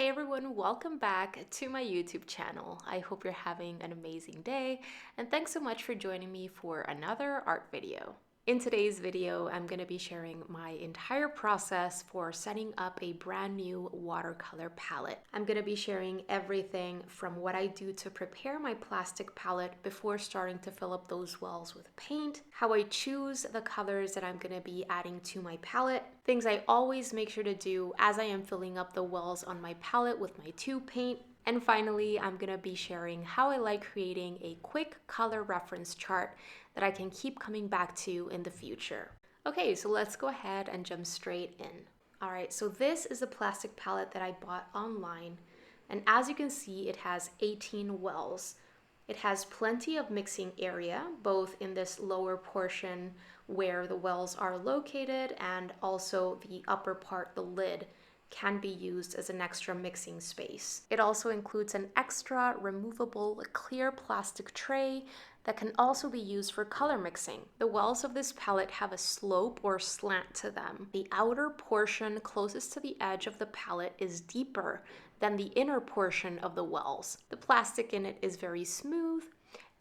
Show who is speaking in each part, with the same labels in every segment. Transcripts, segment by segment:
Speaker 1: Hey everyone, welcome back to my YouTube channel. I hope you're having an amazing day, and thanks so much for joining me for another art video. In today's video, I'm going to be sharing my entire process for setting up a brand new watercolor palette. I'm going to be sharing everything from what I do to prepare my plastic palette before starting to fill up those wells with paint, how I choose the colors that I'm going to be adding to my palette, things I always make sure to do as I am filling up the wells on my palette with my tube paint, and finally, I'm going to be sharing how I like creating a quick color reference chart that I can keep coming back to in the future. Okay, so let's go ahead and jump straight in. All right, so this is a plastic palette that I bought online, and as you can see, it has 18 wells. It has plenty of mixing area, both in this lower portion where the wells are located and also the upper part, the lid, can be used as an extra mixing space. It also includes an extra removable clear plastic tray that can also be used for color mixing. The wells of this palette have a slope or slant to them. The outer portion closest to the edge of the palette is deeper than the inner portion of the wells. The plastic in it is very smooth,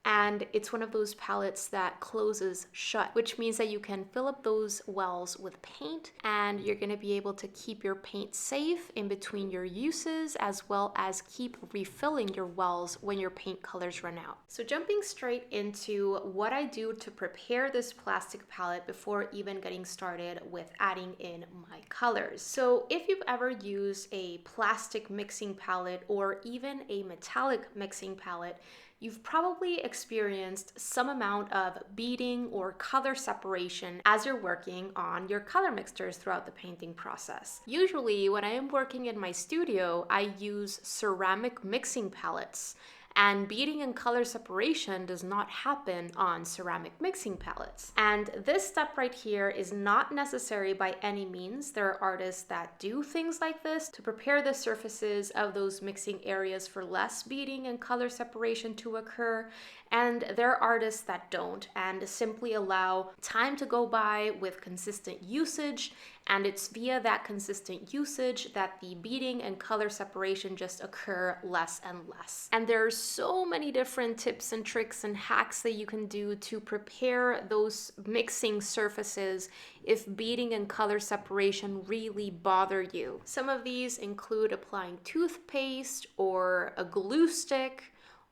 Speaker 1: and it's one of those palettes that closes shut, which means that you can fill up those wells with paint and you're going to be able to keep your paint safe in between your uses, as well as keep refilling your wells when your paint colors run out. So jumping straight into what I do to prepare this plastic palette before even getting started with adding in my colors. So if you've ever used a plastic mixing palette or even a metallic mixing palette, you've probably experienced some amount of beading or color separation as you're working on your color mixtures throughout the painting process. Usually, when I am working in my studio, I use ceramic mixing palettes, and beading and color separation does not happen on ceramic mixing palettes. And this step right here is not necessary by any means. There are artists that do things like this to prepare the surfaces of those mixing areas for less beading and color separation to occur. And there are artists that don't and simply allow time to go by with consistent usage, and it's via that consistent usage that the beading and color separation just occur less and less. And there are so many different tips and tricks and hacks that you can do to prepare those mixing surfaces if beading and color separation really bother you. Some of these include applying toothpaste or a glue stick,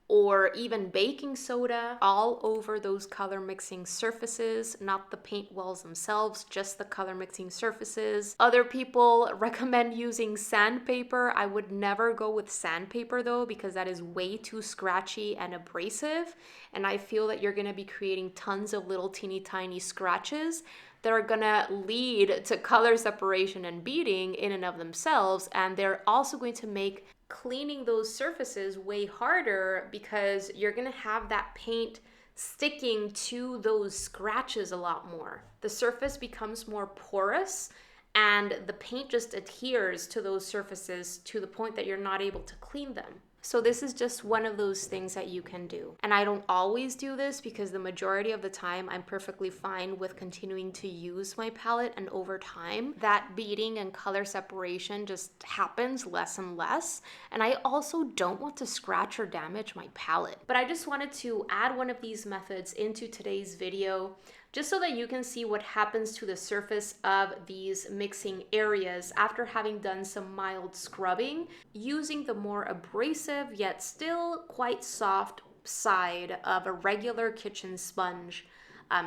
Speaker 1: or even baking soda all over those color mixing surfaces, not the paint wells themselves, just the color mixing surfaces. Other people recommend using sandpaper. I would never go with sandpaper though, because that is way too scratchy and abrasive, and I feel that you're gonna be creating tons of little teeny tiny scratches that are gonna lead to color separation and beading in and of themselves, and they're also going to make cleaning those surfaces way harder because you're gonna have that paint sticking to those scratches a lot more. The surface becomes more porous and the paint just adheres to those surfaces to the point that you're not able to clean them. So this is just one of those things that you can do. And I don't always do this because the majority of the time I'm perfectly fine with continuing to use my palette, and over time that beading and color separation just happens less and less. And I also don't want to scratch or damage my palette. But I just wanted to add one of these methods into today's video, just so that you can see what happens to the surface of these mixing areas after having done some mild scrubbing using the more abrasive yet still quite soft side of a regular kitchen sponge,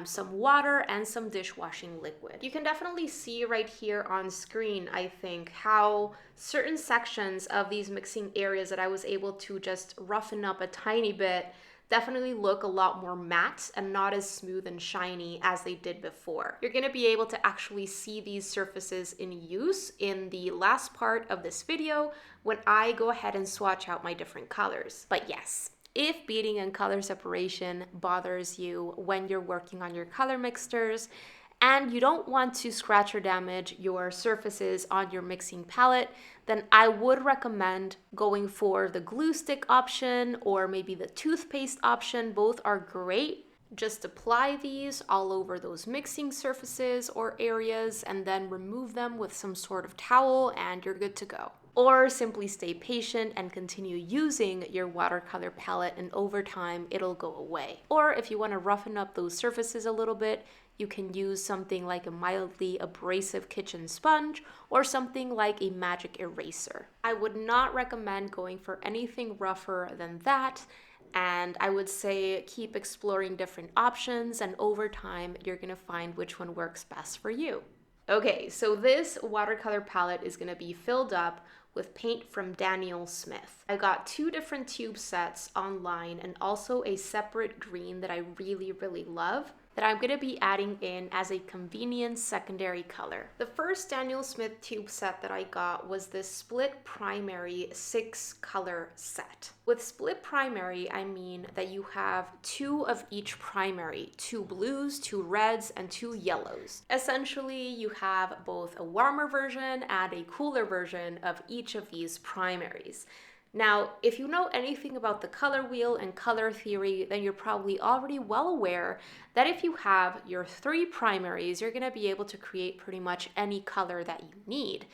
Speaker 1: some water, and some dishwashing liquid. You can definitely see right here on screen, I think, how certain sections of these mixing areas that I was able to just roughen up a tiny bit definitely look a lot more matte and not as smooth and shiny as they did before. You're gonna be able to actually see these surfaces in use in the last part of this video when I go ahead and swatch out my different colors. But yes, if beading and color separation bothers you when you're working on your color mixtures, and you don't want to scratch or damage your surfaces on your mixing palette, then I would recommend going for the glue stick option or maybe the toothpaste option. Both are great. Just apply these all over those mixing surfaces or areas and then remove them with some sort of towel and you're good to go. or simply stay patient and continue using your watercolor palette, and over time it'll go away. Or if you want to roughen up those surfaces a little bit, you can use something like a mildly abrasive kitchen sponge or something like a magic eraser. I would not recommend going for anything rougher than that, and I would say keep exploring different options, and over time you're gonna find which one works best for you. Okay, so this watercolor palette is gonna be filled up with paint from Daniel Smith. I got 2 different tube sets online and also a separate green that I really love that I'm gonna be adding in as a convenient secondary color. The first Daniel Smith tube set that I got was this split primary 6 color set. With split primary, I mean that you have 2 of each primary, 2 blues, 2 reds, and 2 yellows. Essentially, you have both a warmer version and a cooler version of each of these primaries. Now, if you know anything about the color wheel and color theory, then you're probably already well aware that if you have your 3 primaries, you're gonna be able to create pretty much any color that you need.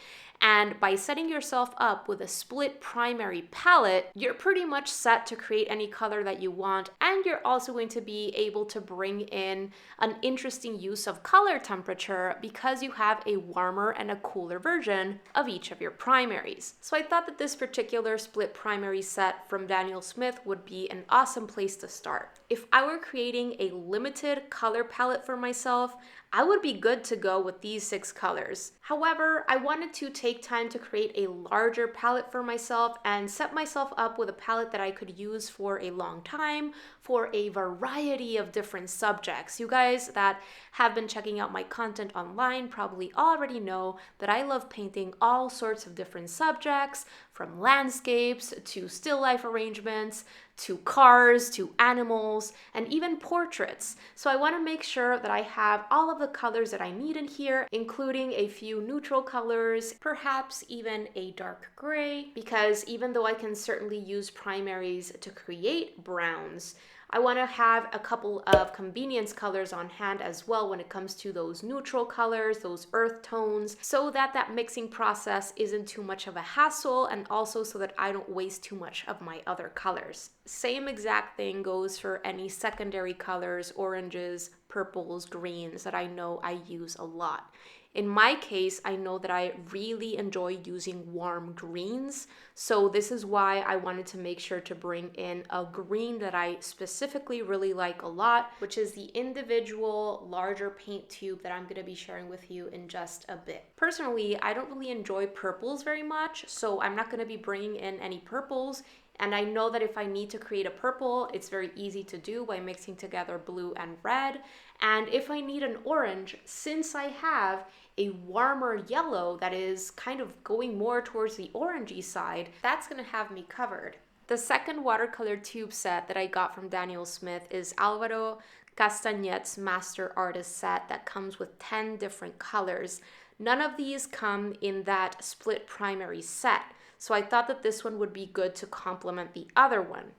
Speaker 1: And by setting yourself up with a split primary palette, you're pretty much set to create any color that you want, and you're also going to be able to bring in an interesting use of color temperature because you have a warmer and a cooler version of each of your primaries. So I thought that this particular split primary set from Daniel Smith would be an awesome place to start. If I were creating a limited color palette for myself, I would be good to go with these 6 colors. However, I wanted to take time to create a larger palette for myself and set myself up with a palette that I could use for a long time for a variety of different subjects. You guys that have been checking out my content online probably already know that I love painting all sorts of different subjects, from landscapes to still life arrangements, to cars, to animals, and even portraits. So I want to make sure that I have all of the colors that I need in here, including a few neutral colors, perhaps even a dark gray, because even though I can certainly use primaries to create browns, I want to have a couple of convenience colors on hand as well when it comes to those neutral colors, those earth tones, so that that mixing process isn't too much of a hassle, and also so that I don't waste too much of my other colors. Same exact thing goes for any secondary colors, oranges, purples, greens that I know I use a lot. In my case, I know that I really enjoy using warm greens, so this is why I wanted to make sure to bring in a green that I specifically really like a lot, which is the individual larger paint tube that I'm going to be sharing with you in just a bit. Personally, I don't really enjoy purples very much, so I'm not going to be bringing in any purples. And I know that if I need to create a purple, it's very easy to do by mixing together blue and red. And if I need an orange, since I have a warmer yellow that is kind of going more towards the orangey side, that's gonna have me covered. The second watercolor tube set that I got from Daniel Smith is Alvaro Castañet's Master Artist set that comes with 10 different colors. None of these come in that split primary set, so I thought that this one would be good to complement the other one.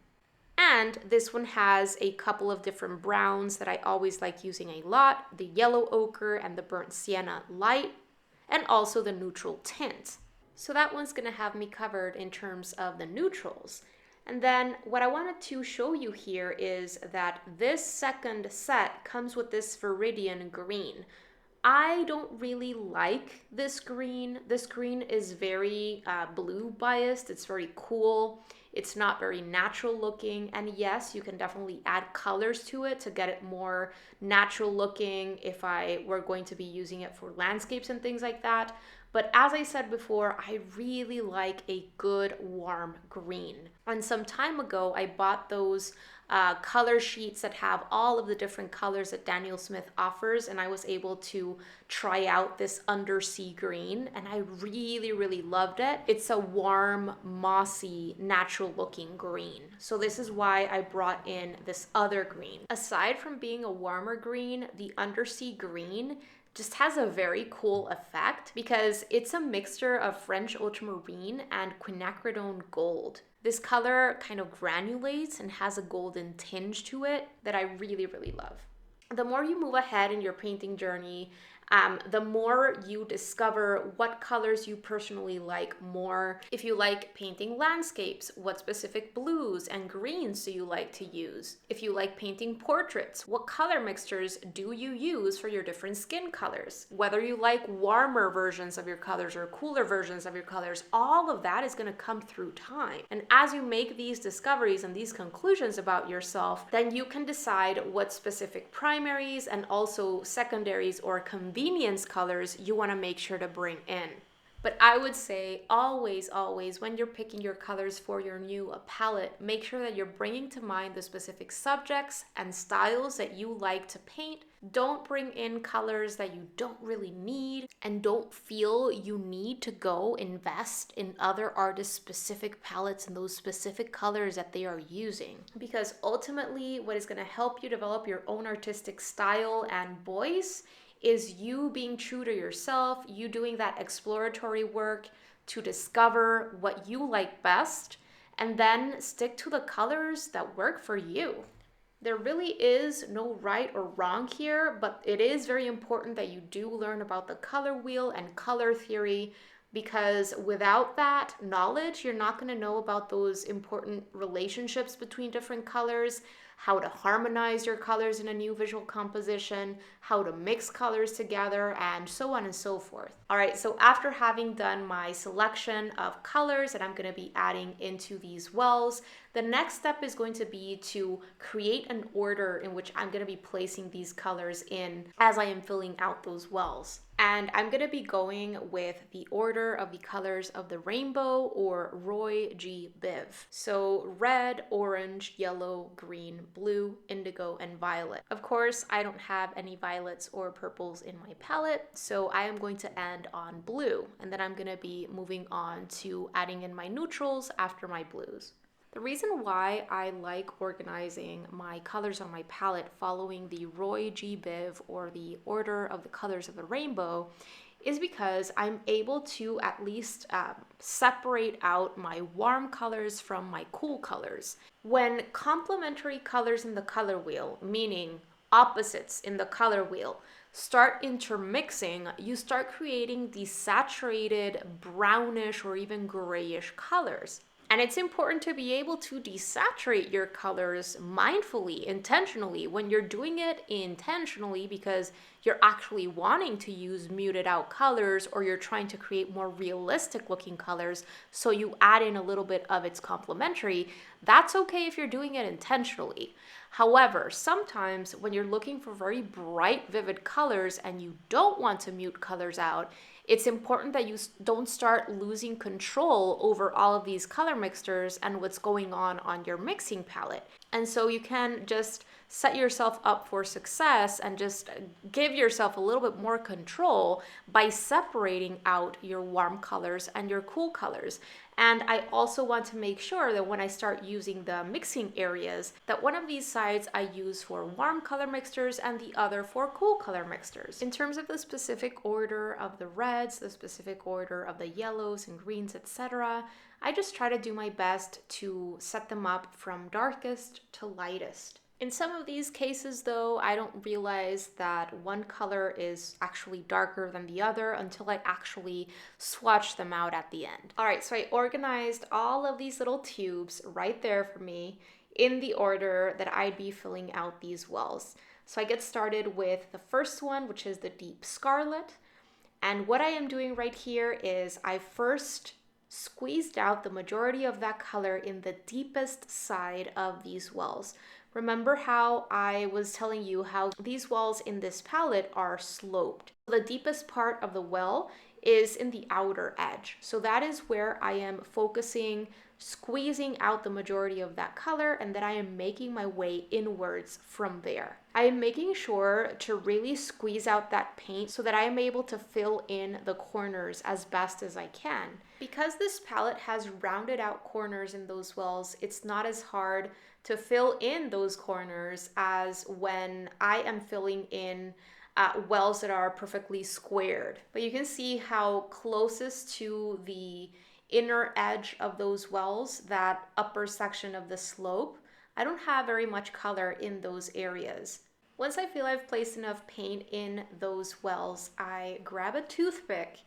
Speaker 1: And this one has a couple of different browns that I always like using a lot, the yellow ochre and the burnt sienna light, and also the neutral tint. So that one's gonna have me covered in terms of the neutrals. And then what I wanted to show you here is that this second set comes with this Viridian green. I don't really like this green. This green is very blue biased. It's very cool. It's not very natural looking. And yes, you can definitely add colors to it to get it more natural looking if I were going to be using it for landscapes and things like that. But as I said before, I really like a good warm green. And some time ago, I bought those color sheets that have all of the different colors that Daniel Smith offers, and I was able to try out this undersea green, and I really loved it. It's a warm, mossy, natural looking green. So this is why I brought in this other green. Aside from being a warmer green, the undersea green just has a very cool effect because it's a mixture of French ultramarine and quinacridone gold. This color kind of granulates and has a golden tinge to it that I really love. The more you move ahead in your painting journey, The more you discover what colors you personally like more. If you like painting landscapes, what specific blues and greens do you like to use? If you like painting portraits, what color mixtures do you use for your different skin colors? Whether you like warmer versions of your colors or cooler versions of your colors, all of that is going to come through time. And as you make these discoveries and these conclusions about yourself, then you can decide what specific primaries and also secondaries or convenience colors you want to make sure to bring in. But I would say always, when you're picking your colors for your new palette, make sure that you're bringing to mind the specific subjects and styles that you like to paint. Don't bring in colors that you don't really need, and don't feel you need to go invest in other artists' specific palettes and those specific colors that they are using. Because ultimately, what is going to help you develop your own artistic style and voice is you being true to yourself, you doing that exploratory work to discover what you like best, and then stick to the colors that work for you. There really is no right or wrong here, but it is very important that you do learn about the color wheel and color theory, because without that knowledge, you're not going to know about those important relationships between different colors, how to harmonize your colors in a new visual composition, how to mix colors together, and so on and so forth. All right, so after having done my selection of colors that I'm going to be adding into these wells, the next step is going to be to create an order in which I'm going to be placing these colors in as I am filling out those wells. And I'm going to be going with the order of the colors of the rainbow, or Roy G. Biv. So red, orange, yellow, green, blue, indigo, and violet. Of course, I don't have any violets or purples in my palette, so I am going to end on blue. And then I'm going to be moving on to adding in my neutrals after my blues. The reason why I like organizing my colors on my palette following the Roy G. Biv, or the order of the colors of the rainbow, is because I'm able to at least separate out my warm colors from my cool colors. When complementary colors in the color wheel, meaning opposites in the color wheel, start intermixing, you start creating these saturated brownish or even grayish colors. And it's important to be able to desaturate your colors mindfully, intentionally, when you're doing it intentionally because you're actually wanting to use muted out colors, or you're trying to create more realistic looking colors, so you add in a little bit of its complementary. That's okay if you're doing it intentionally. However, sometimes when you're looking for very bright, vivid colors and you don't want to mute colors out, it's important that you don't start losing control over all of these color mixtures and what's going on your mixing palette. And so you can just set yourself up for success and just give yourself a little bit more control by separating out your warm colors and your cool colors. And I also want to make sure that when I start using the mixing areas, that one of these sides I use for warm color mixtures and the other for cool color mixtures. In terms of the specific order of the reds, the specific order of the yellows and greens, etc., I just try to do my best to set them up from darkest to lightest. In some of these cases, though, I don't realize that one color is actually darker than the other until I actually swatch them out at the end. All right, so I organized all of these little tubes right there for me in the order that I'd be filling out these wells. So I get started with the first one, which is the deep scarlet. And what I am doing right here is I first squeezed out the majority of that color in the deepest side of these wells. Remember how I was telling you how these wells in this palette are sloped. The deepest part of the well is in the outer edge. So that is where I am focusing, squeezing out the majority of that color, and then I am making my way inwards from there. I am making sure to really squeeze out that paint so that I am able to fill in the corners as best as I can. Because this palette has rounded out corners in those wells, it's not as hard to fill in those corners as when I am filling in wells that are perfectly squared. But you can see how closest to the inner edge of those wells, that upper section of the slope, I don't have very much color in those areas. Once I feel I've placed enough paint in those wells, I grab a toothpick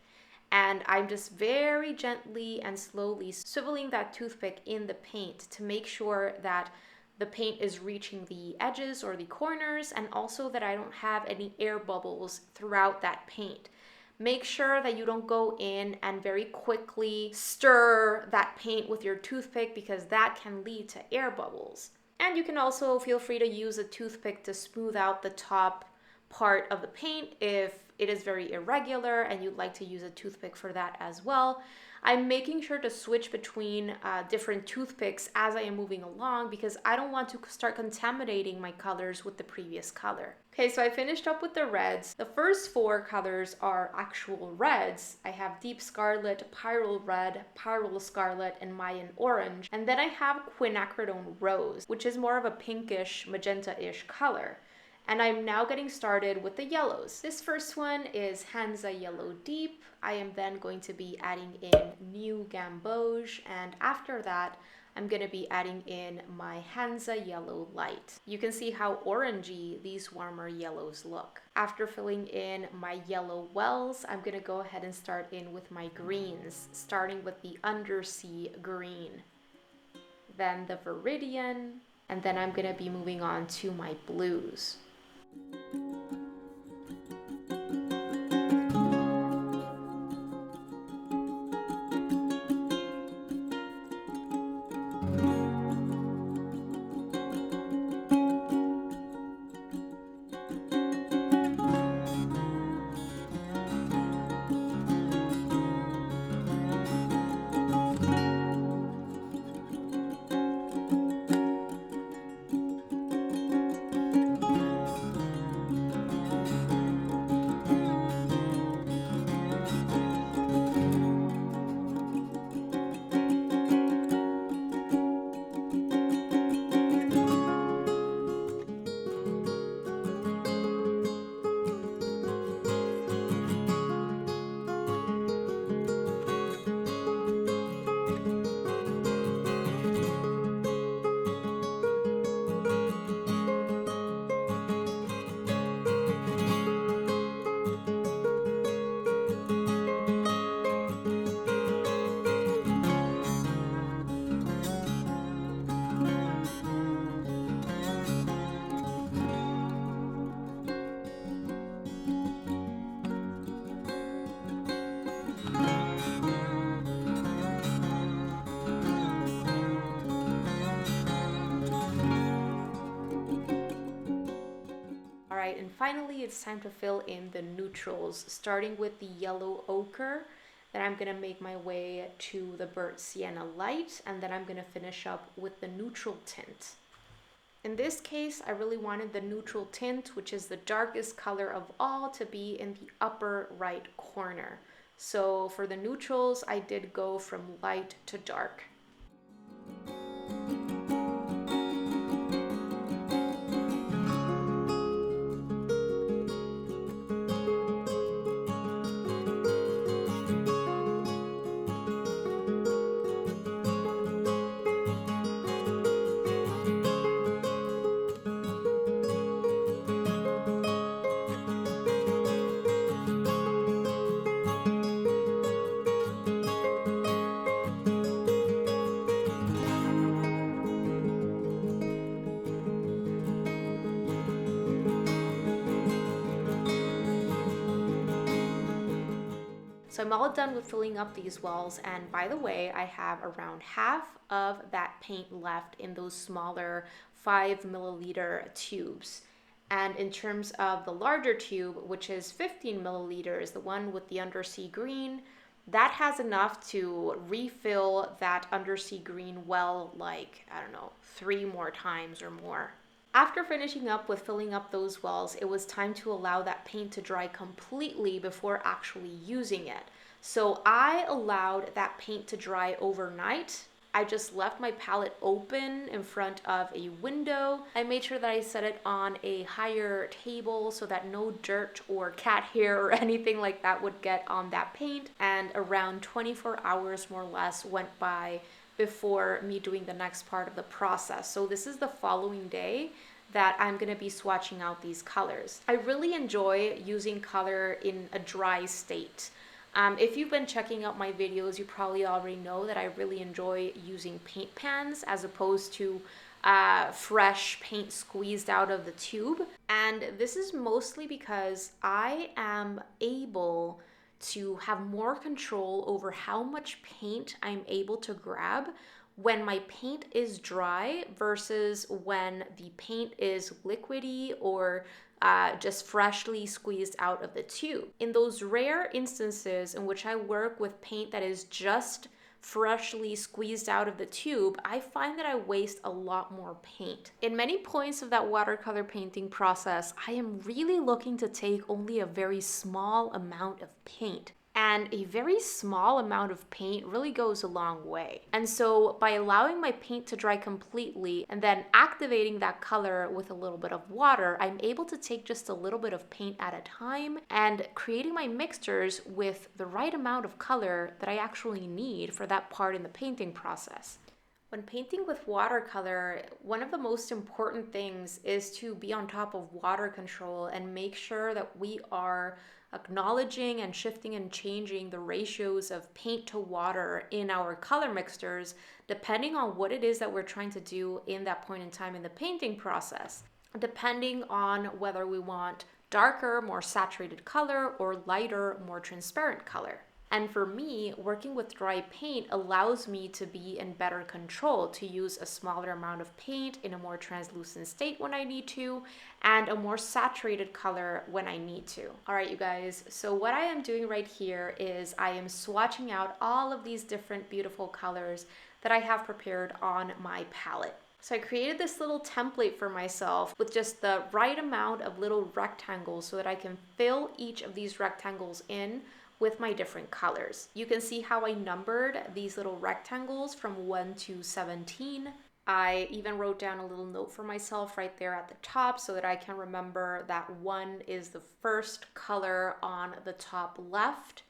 Speaker 1: and I'm just very gently and slowly swiveling that toothpick in the paint to make sure that the paint is reaching the edges or the corners, and also that I don't have any air bubbles throughout that paint. Make sure that you don't go in and very quickly stir that paint with your toothpick, because that can lead to air bubbles. And you can also feel free to use a toothpick to smooth out the top part of the paint if it is very irregular and you'd like to use a toothpick for that as well. I'm making sure to switch between different toothpicks as I am moving along, because I don't want to start contaminating my colors with the previous color. Okay, so I finished up with the reds. The first 4 colors are actual reds. I have Deep Scarlet, Pyrrole Red, Pyrrole Scarlet, and Mayan Orange. And then I have Quinacridone Rose, which is more of a pinkish, magenta-ish color. And I'm now getting started with the yellows. This first one is Hansa Yellow Deep. I am then going to be adding in New Gamboge, and after that, I'm going to be adding in my Hansa Yellow Light. You can see how orangey these warmer yellows look. After filling in my yellow wells, I'm going to go ahead and start in with my greens, starting with the Undersea Green, then the Viridian, and then I'm going to be moving on to my blues. And finally, it's time to fill in the neutrals, starting with the yellow ochre. Then I'm going to make my way to the burnt sienna light, and then I'm going to finish up with the neutral tint. In this case, I really wanted the neutral tint, which is the darkest color of all, to be in the upper right corner. So for the neutrals, I did go from light to dark. So I'm all done with filling up these wells, and by the way, I have around half of that paint left in those smaller 5 milliliter tubes. And in terms of the larger tube, which is 15 milliliters, the one with the undersea green, that has enough to refill that undersea green well like, I don't know, 3 more times or more. After finishing up with filling up those wells, it was time to allow that paint to dry completely before actually using it. So I allowed that paint to dry overnight. I just left my palette open in front of a window. I made sure that I set it on a higher table so that no dirt or cat hair or anything like that would get on that paint. And around 24 hours more or less went by before me doing the next part of the process. So this is the following day. that I'm gonna be swatching out these colors. I really enjoy using color in a dry state. If you've been checking out my videos, you probably already know that I really enjoy using paint pans as opposed to fresh paint squeezed out of the tube. And this is mostly because I am able to have more control over how much paint I'm able to grab when my paint is dry versus when the paint is liquidy or just freshly squeezed out of the tube. In those rare instances in which I work with paint that is just freshly squeezed out of the tube, I find that I waste a lot more paint. In many points of that watercolor painting process, I am really looking to take only a very small amount of paint. And a very small amount of paint really goes a long way. And so by allowing my paint to dry completely and then activating that color with a little bit of water, I'm able to take just a little bit of paint at a time and creating my mixtures with the right amount of color that I actually need for that part in the painting process. When painting with watercolor, one of the most important things is to be on top of water control and make sure that we are acknowledging and shifting and changing the ratios of paint to water in our color mixtures, depending on what it is that we're trying to do in that point in time in the painting process, depending on whether we want darker, more saturated color or lighter, more transparent color. And for me, working with dry paint allows me to be in better control, to use a smaller amount of paint in a more translucent state when I need to, and a more saturated color when I need to. All right, you guys, so what I am doing right here is I am swatching out all of these different beautiful colors that I have prepared on my palette. So I created this little template for myself with just the right amount of little rectangles so that I can fill each of these rectangles in with my different colors. You can see how I numbered these little rectangles from 1 to 17. I even wrote down a little note for myself right there at the top so that I can remember that 1 is the first color on the top left,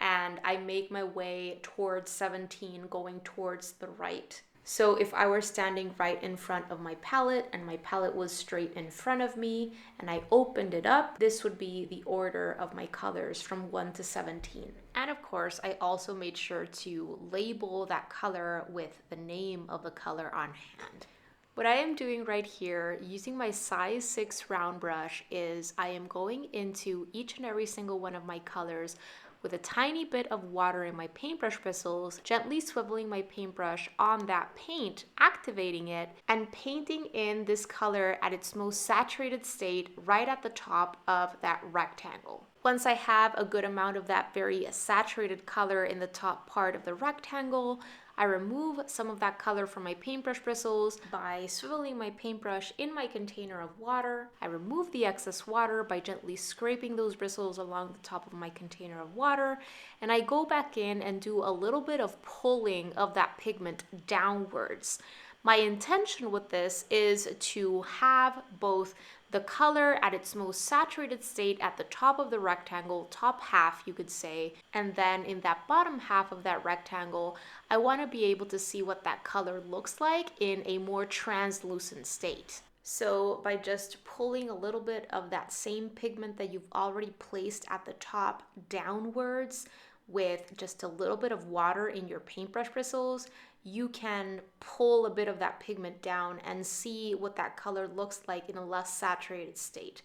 Speaker 1: and I make my way towards 17 going towards the right. So if I were standing right in front of my palette and my palette was straight in front of me and I opened it up, this would be the order of my colors from 1 to 17. And of course, I also made sure to label that color with the name of the color on hand. What I am doing right here using my size 6 round brush is I am going into each and every single one of my colors with a tiny bit of water in my paintbrush bristles, gently swiveling my paintbrush on that paint, activating it, and painting in this color at its most saturated state right at the top of that rectangle. Once I have a good amount of that very saturated color in the top part of the rectangle, I remove some of that color from my paintbrush bristles by swiveling my paintbrush in my container of water. I remove the excess water by gently scraping those bristles along the top of my container of water, and I go back in and do a little bit of pulling of that pigment downwards. My intention with this is to have both the color at its most saturated state at the top of the rectangle, top half you could say, and then in that bottom half of that rectangle, I want to be able to see what that color looks like in a more translucent state. So by just pulling a little bit of that same pigment that you've already placed at the top downwards with just a little bit of water in your paintbrush bristles, you can pull a bit of that pigment down and see what that color looks like in a less saturated state.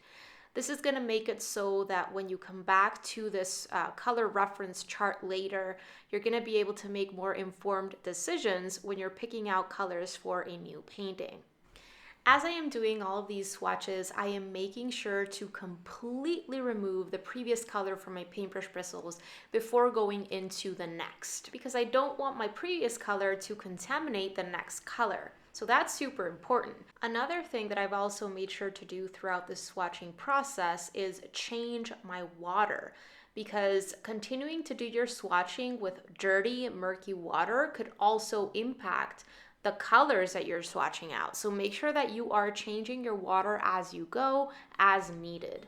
Speaker 1: This is going to make it so that when you come back to this color reference chart later, you're going to be able to make more informed decisions when you're picking out colors for a new painting. As I am doing all of these swatches, I am making sure to completely remove the previous color from my paintbrush bristles before going into the next, because I don't want my previous color to contaminate the next color. So that's super important. Another thing that I've also made sure to do throughout this swatching process is change my water, because continuing to do your swatching with dirty, murky water could also impact the colors that you're swatching out. So make sure that you are changing your water as you go, as needed.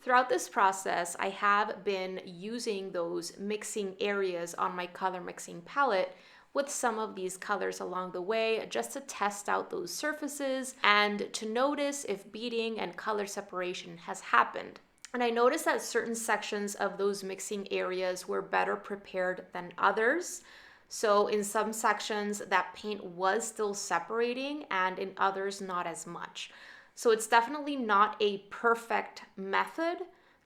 Speaker 1: Throughout this process, I have been using those mixing areas on my color mixing palette with some of these colors along the way just to test out those surfaces and to notice if beading and color separation has happened. And I noticed that certain sections of those mixing areas were better prepared than others. So in some sections that paint was still separating and in others not as much. So it's definitely not a perfect method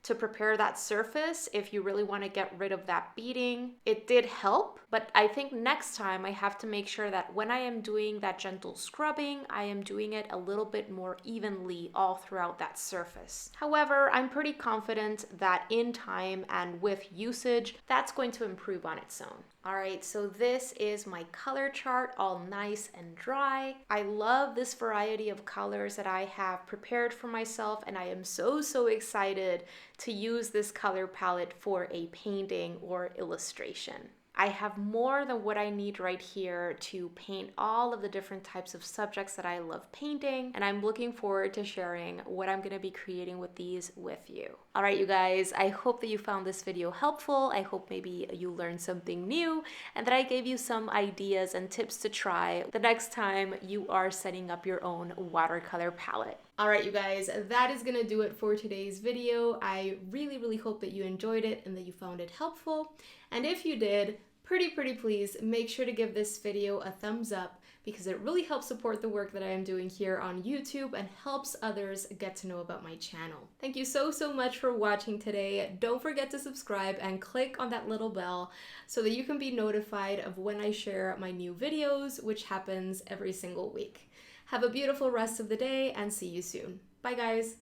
Speaker 1: to prepare that surface if you really want to get rid of that beading. It did help, but I think next time I have to make sure that when I am doing that gentle scrubbing, I am doing it a little bit more evenly all throughout that surface. However, I'm pretty confident that in time and with usage, that's going to improve on its own. All right, so this is my color chart, all nice and dry. I love this variety of colors that I have prepared for myself, and I am so excited to use this color palette for a painting or illustration. I have more than what I need right here to paint all of the different types of subjects that I love painting, and I'm looking forward to sharing what I'm going to be creating with these with you. All right, you guys, I hope that you found this video helpful. I hope maybe you learned something new and that I gave you some ideas and tips to try the next time you are setting up your own watercolor palette. All right, you guys, that is gonna do it for today's video. I really hope that you enjoyed it and that you found it helpful. And if you did, pretty please make sure to give this video a thumbs up because it really helps support the work that I am doing here on YouTube and helps others get to know about my channel. Thank you so much for watching today. Don't forget to subscribe and click on that little bell so that you can be notified of when I share my new videos, which happens every single week. Have a beautiful rest of the day and see you soon. Bye guys.